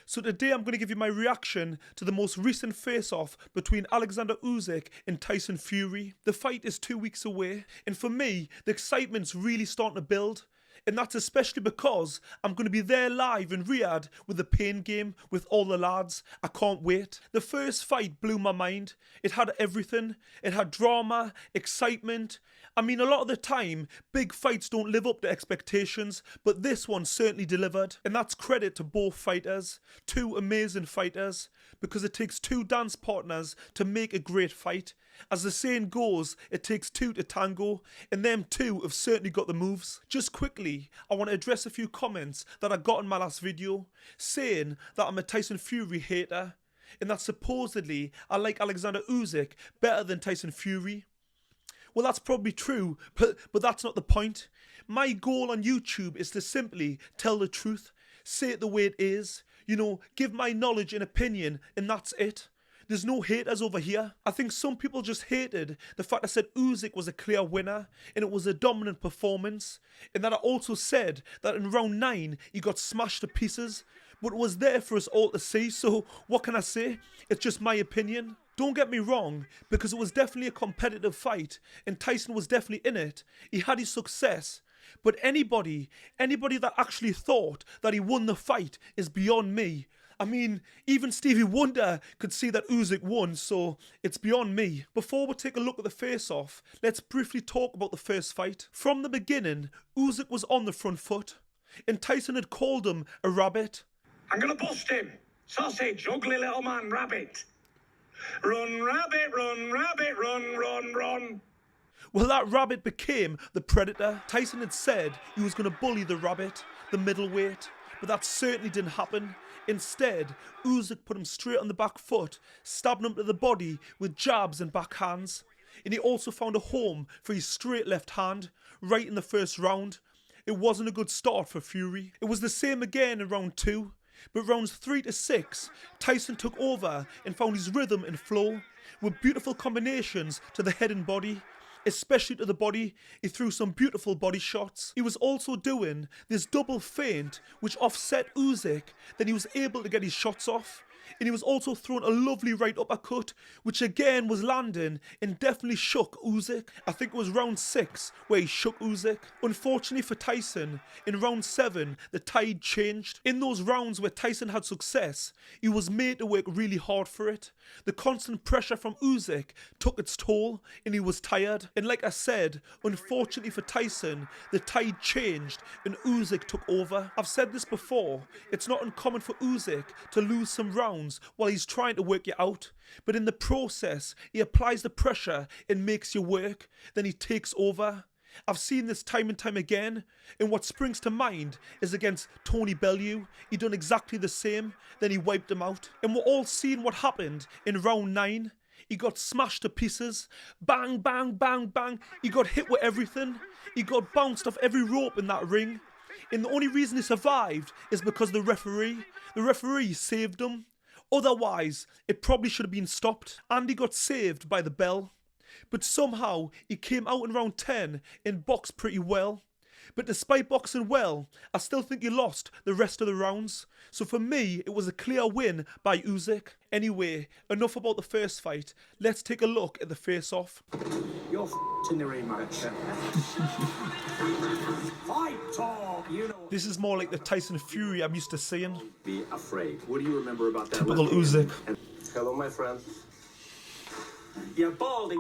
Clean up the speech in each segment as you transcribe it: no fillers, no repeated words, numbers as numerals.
So today I'm going to give you my reaction to the most recent face-off between Oleksandr Usyk and Tyson Fury. The fight is 2 weeks away, and for me, the excitement's really starting to build. And that's especially because I'm going to be there live in Riyadh with the pain game with all the lads. I can't wait. The first fight blew my mind. It had everything. It had drama, excitement. I mean, a lot of the time, big fights don't live up to expectations, but this one certainly delivered. And that's credit to both fighters. Two amazing fighters. Because it takes two dance partners to make a great fight. As the saying goes, it takes two to tango, and them two have certainly got the moves. Just quickly, I want to address a few comments that I got in my last video, saying that I'm a Tyson Fury hater, and that supposedly I like Oleksandr Usyk better than Tyson Fury. Well, that's probably true, but that's not the point. My goal on YouTube is to simply tell the truth, say it the way it is, you know, give my knowledge and opinion, and that's it. There's no haters over here. I think some people just hated the fact I said Usyk was a clear winner and it was a dominant performance, and that I also said that in round 9 he got smashed to pieces, but it was there for us all to see, so what can I say? It's just my opinion. Don't get me wrong, because it was definitely a competitive fight and Tyson was definitely in it. He had his success. But anybody that actually thought that he won the fight is beyond me. I mean, even Stevie Wonder could see that Usyk won, so it's beyond me. Before we take a look at the face-off, let's briefly talk about the first fight. From the beginning, Usyk was on the front foot, and Tyson had called him a rabbit. I'm gonna bust him. Sausage, ugly little man, rabbit. Run, rabbit, run, rabbit, run, run, run. Well, that rabbit became the predator. Tyson had said he was going to bully the rabbit, the middleweight, but that certainly didn't happen. Instead, Usyk put him straight on the back foot, stabbing him to the body with jabs and backhands. And he also found a home for his straight left hand, right in the first round. It wasn't a good start for Fury. It was the same again in round 2, but rounds 3 to 6, Tyson took over and found his rhythm and flow, with beautiful combinations to the head and body. Especially to the body, he threw some beautiful body shots. He was also doing this double feint which offset Usyk, then he was able to get his shots off. And he was also throwing a lovely right uppercut, which again was landing and definitely shook Usyk. I think it was round 6 where he shook Usyk. Unfortunately for Tyson, in round 7, the tide changed. In those rounds where Tyson had success, he was made to work really hard for it. The constant pressure from Usyk took its toll and he was tired. And like I said, unfortunately for Tyson, the tide changed and Usyk took over. I've said this before, it's not uncommon for Usyk to lose some rounds while he's trying to work you out, but in the process he applies the pressure and makes you work, then he takes over. I've seen this time and time again, and what springs to mind is against Tony Bellew. He done exactly the same, then he wiped him out. And we're all seeing what happened in round 9. He got smashed to pieces, bang, bang, bang, bang. He got hit with everything. He got bounced off every rope in that ring. And the only reason he survived is because the referee saved him. Otherwise, it probably should have been stopped. And he got saved by the bell. But somehow, he came out in round 10 and boxed pretty well. But despite boxing well, I still think he lost the rest of the rounds. So for me, it was a clear win by Usyk. Anyway, enough about the first fight. Let's take a look at the face-off. You're in the rematch. Fight talk, you know. This is more like the Tyson Fury I'm used to seeing. Be afraid. What do you remember about that? Typical Usyk. Hello, my friend. You're baldy.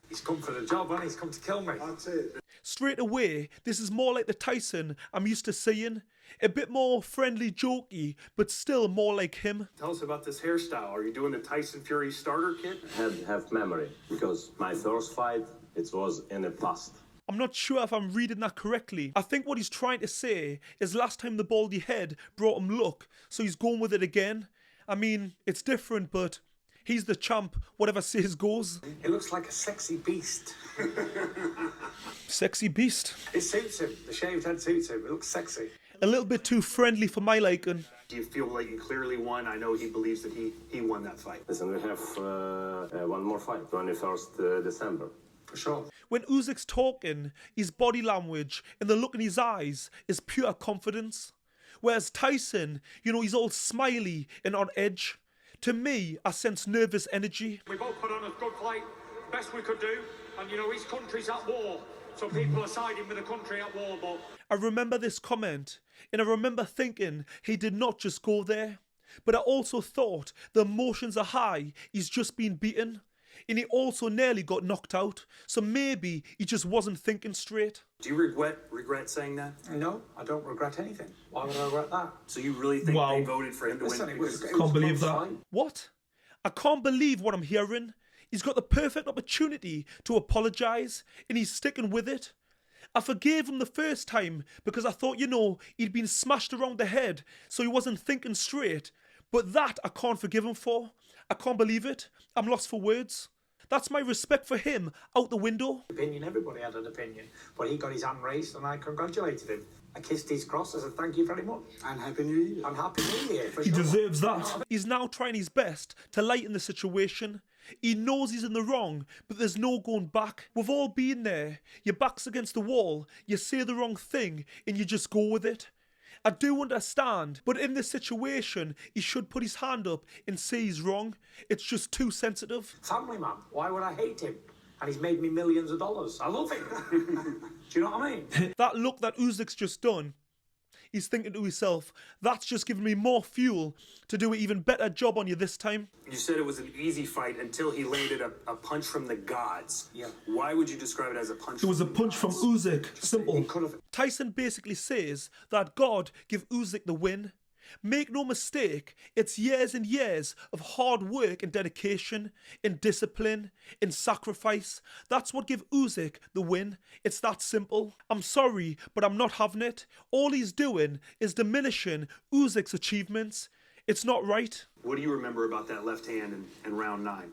He's come for the job, and he's come to kill me. That's it. Straight away, this is more like the Tyson I'm used to seeing. A bit more friendly, jokey, but still more like him. Tell us about this hairstyle. Are you doing the Tyson Fury starter kit? Have memory, because my first fight, it was in the past. I'm not sure if I'm reading that correctly. I think what he's trying to say is last time the baldy head brought him luck, so he's going with it again. I mean, it's different, but he's the champ, whatever says goes. He looks like a sexy beast. Sexy beast. It suits him. The shaved head suits him. It looks sexy. A little bit too friendly for my liking. Do you feel like you clearly won? I know he believes that he won that fight. Listen, we have one more fight, 21st December. For sure. When Usyk's talking, his body language and the look in his eyes is pure confidence. Whereas Tyson, you know, he's all smiley and on edge. To me, I sense nervous energy. We both put on a good fight, best we could do, and you know, his country's at war, so people are siding with the country at war, but... I remember this comment, and I remember thinking he did not just go there. But I also thought the emotions are high, he's just been beaten. And he also nearly got knocked out, so maybe he just wasn't thinking straight. Do you regret saying that? No, I don't regret anything. Why would I regret that? So you really think Wow. they voted for him to Listen, win? it was Can't believe a that. close fight. What? I can't believe what I'm hearing. He's got the perfect opportunity to apologise, and he's sticking with it. I forgave him the first time because I thought, you know, he'd been smashed around the head, so he wasn't thinking straight. But that I can't forgive him for. I can't believe it. I'm lost for words. That's my respect for him out the window. Opinion, everybody had an opinion, but he got his hand raised and I congratulated him. I kissed his cross, I said thank you very much. And Happy New Year. And Happy New Year, for He sure. deserves that. He's now trying his best to lighten the situation. He knows he's in the wrong, but there's no going back. We've all been there. Your back's against the wall, you say the wrong thing, and you just go with it. I do understand, but in this situation, he should put his hand up and say he's wrong. It's just too sensitive. Family man, why would I hate him? And he's made me millions of dollars. I love him. Do you know what I mean? That look that Usyk's just done, he's thinking to himself, that's just giving me more fuel to do an even better job on you this time. You said it was an easy fight until he landed a punch from the gods. Yeah. Why would you describe it as a punch? It was a punch from Usyk. He Simple. could have. Tyson basically says that God give Usyk the win. Make no mistake, it's years and years of hard work and dedication, in discipline, in sacrifice. That's what give Usyk the win. It's that simple. I'm sorry, but I'm not having it. All he's doing is diminishing Usyk's achievements. It's not right. What do you remember about that left hand in round 9?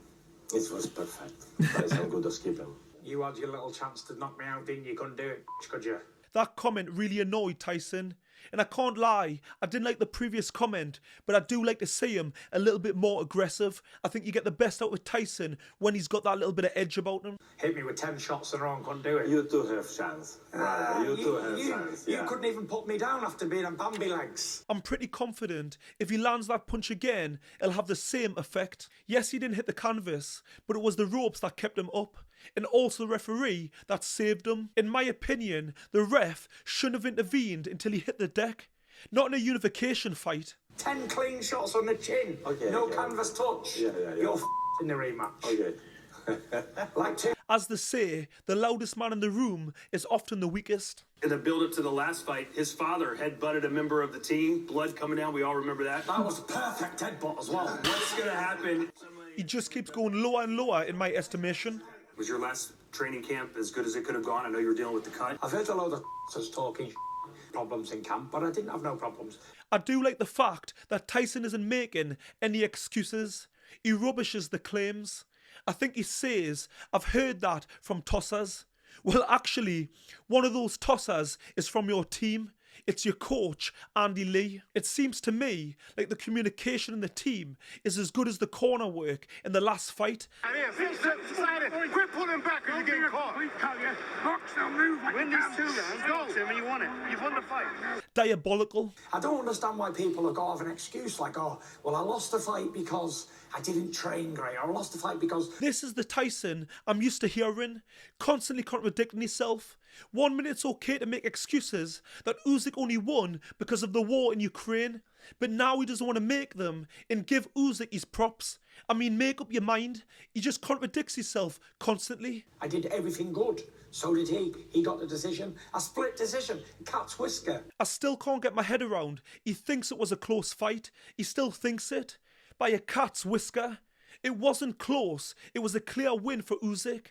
It was perfect. Tyson could have skipped him. You had your little chance to knock me out, didn't you? Couldn't do it, could you? That comment really annoyed Tyson. And I can't lie, I didn't like the previous comment, but I do like to see him a little bit more aggressive. I think you get the best out of Tyson when he's got that little bit of edge about him. Hit me with 10 shots in a row and couldn't do it. You two have chance. You two have chance. You Yeah. couldn't even put me down after being on Bambi legs. I'm pretty confident if he lands that punch again, it'll have the same effect. Yes, he didn't hit the canvas, but it was the ropes that kept him up. And also the referee that saved him. In my opinion, the ref shouldn't have intervened until he hit the deck. Not in a unification fight. 10 clean shots on the chin. Okay, no okay. canvas touch. Yeah. You're in the rematch. Okay. Like two. As they say, the loudest man in the room is often the weakest. In the build-up to the last fight, his father headbutted a member of the team. Blood coming down. We all remember that. That was a perfect headbutt as well. What's going to happen? He just keeps going lower and lower in my estimation. Was your last training camp as good as it could have gone? I know you were dealing with the cut. I've heard a load of talking problems in camp, but I didn't have no problems. I do like the fact that Tyson isn't making any excuses. He rubbishes the claims. I think he says, I've heard that from tossers. Well, actually, one of those tossers is from your team. It's your coach, Andy Lee. It seems to me like the communication in the team is as good as the corner work in the last fight. Quit pulling back or you're getting caught. Win these 2 rounds, go. Tim, you won it. You've won the fight. Diabolical. I don't understand why people have got to have an excuse like, oh, well, I lost the fight because I didn't train great. Or I lost the fight because... This is the Tyson I'm used to hearing, constantly contradicting himself. 1 minute it's okay to make excuses that Usyk only won because of the war in Ukraine, but now he doesn't want to make them and give Usyk his props. I mean, make up your mind. He just contradicts himself constantly. I did everything good. So did he. He got the decision. A split decision. Cat's whisker. I still can't get my head around. He thinks it was a close fight. He still thinks it. By a cat's whisker. It wasn't close. It was a clear win for Usyk.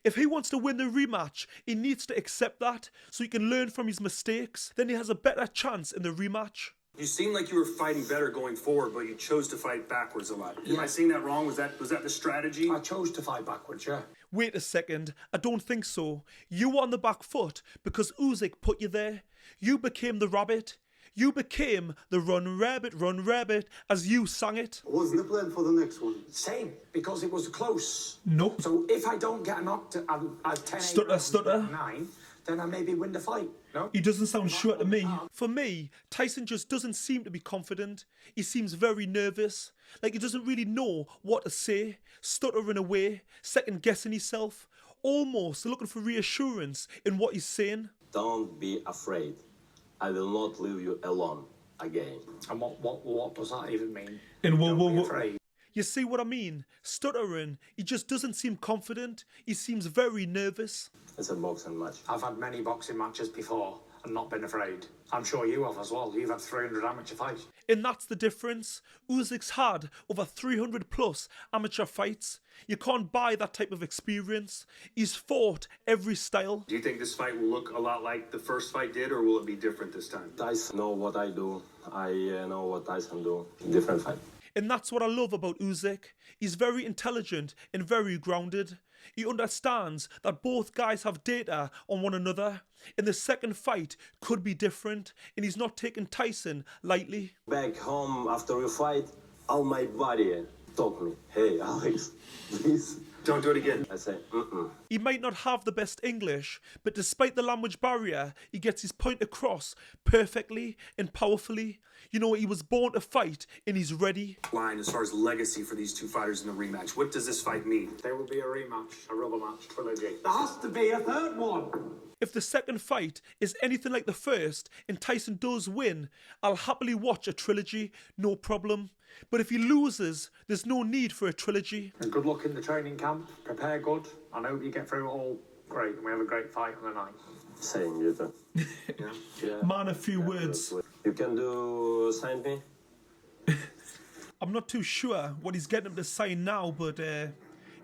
If he wants to win the rematch, he needs to accept that so he can learn from his mistakes. Then he has a better chance in the rematch. You seemed like you were fighting better going forward, but you chose to fight backwards a lot. Am I seeing that wrong? Was that the strategy? I chose to fight backwards, yeah. Wait a second, I don't think so. You were on the back foot because Usyk put you there. You became the rabbit. You became the run rabbit, as you sang it. What's the plan for the next one? Same, because it was close. Nope. So if I don't get knocked at 10 Stutter. 9, then I maybe win the fight. No? He doesn't sound sure to me. For me, Tyson just doesn't seem to be confident. He seems very nervous, like he doesn't really know what to say, stuttering away, second guessing himself, almost looking for reassurance in what he's saying. Don't be afraid. I will not leave you alone again. And what does that even mean? And Don't be afraid. You see what I mean? Stuttering, he just doesn't seem confident. He seems very nervous. It's a boxing match. I've had many boxing matches before and not been afraid. I'm sure you have as well. You've had 300 amateur fights. And that's the difference. Usyk's had over 300 plus amateur fights. You can't buy that type of experience. He's fought every style. Do you think this fight will look a lot like the first fight did, or will it be different this time? Tyson know what I do. I know what Tyson do. Different fight. And that's what I love about Usyk. He's very intelligent and very grounded. He understands that both guys have data on one another, and the second fight could be different, and he's not taking Tyson lightly. Back home after we fight, all my body told me, hey Alex, please. Don't do it again. I say, He might not have the best English, but despite the language barrier, he gets his point across perfectly and powerfully. You know, he was born to fight and he's ready. Line as far as legacy for these two fighters in the rematch. What does this fight mean? There will be a rematch, a rubber match, trilogy. There has to be a third one. If the second fight is anything like the first and Tyson does win, I'll happily watch a trilogy, no problem. But if he loses, there's no need for a trilogy. And good luck in the training camp. Prepare good. I hope you get through it all great and we have a great fight on the night. same you too. Yeah. Man, a few words. You can do sign me? I'm not too sure what he's getting him to sign now, but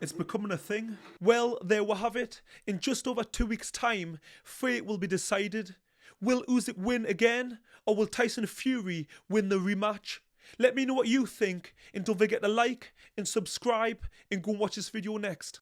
it's becoming a thing. Well, there we have it. In just over 2 weeks' time, fate will be decided. Will Usyk win again, or will TysonFury win the rematch? Let me know what you think, and don't forget to like and subscribe and go and watch this video next.